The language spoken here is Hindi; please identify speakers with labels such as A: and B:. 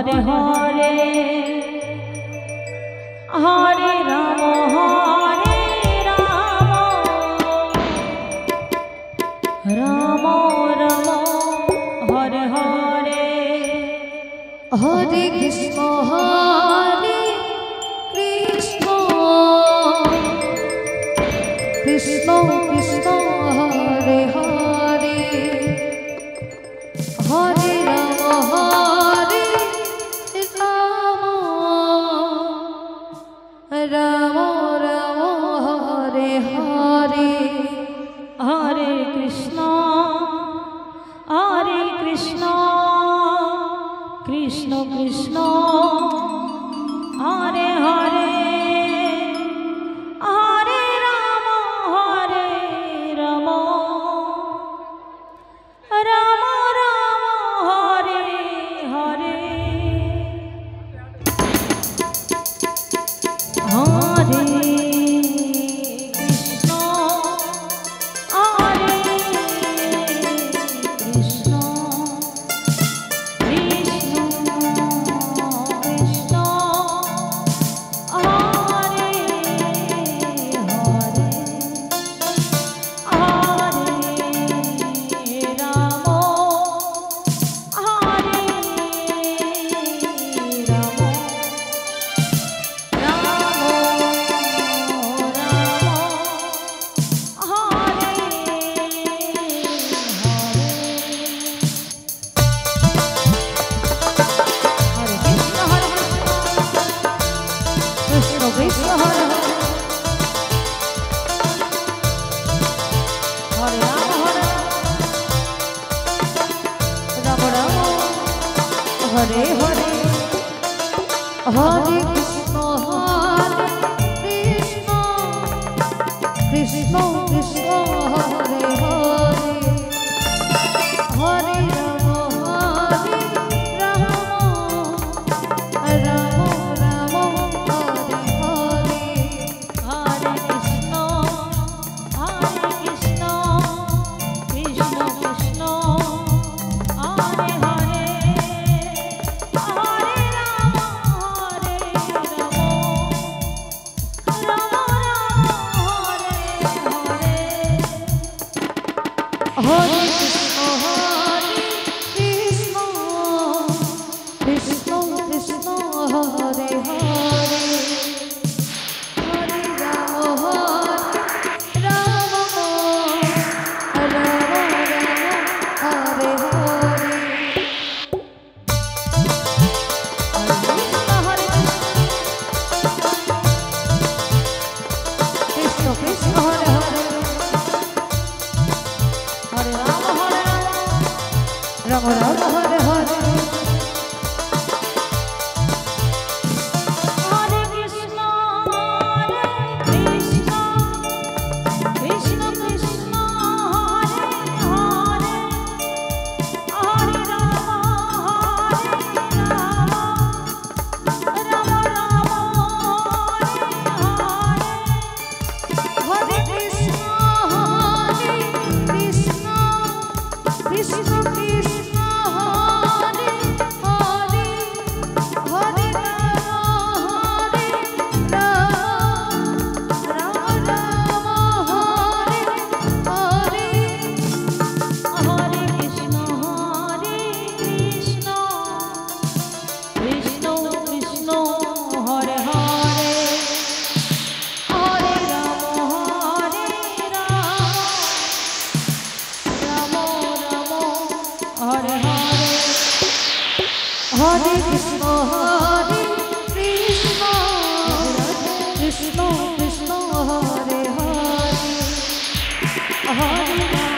A: हरे हरे हरे राम राम राम हरे हरे
B: हरे कृष्ण कृष्ण कृष्ण हरे हरे हरे राम राम राम हरे हरे
A: हरे कृष्ण कृष्ण कृष्ण हरे हरे हरे राम राम राम राम हरे हरे हरे
B: हरे हरे हरे कृष्ण कृष्ण कृष्ण हरे हरे हरे राम राम राम हरे हरे
A: हरे कृष्ण कृष्ण कृष्ण हरे हरे हरे राम राम हरे हरे
B: हरे कृष्ण कृष्ण हरे हरे हरे राम राम हरे हरे कृष्ण कृष्ण हरे हरे
A: हरे राम
B: राम राम हरे हरे
A: हरे कृष्ण कृष्ण कृष्ण हरे हरे हरे राम राम राम हरे हरे
B: हरे कृष्ण कृष्ण कृष्ण हरे हरे हरे राम राम हरे हरे
A: हरे कृष्ण कृष्ण कृष्ण हरे हरे हरे राम राम हरे हरे
B: हरे कृष्ण कृष्ण कृष्ण हरे हरे हरे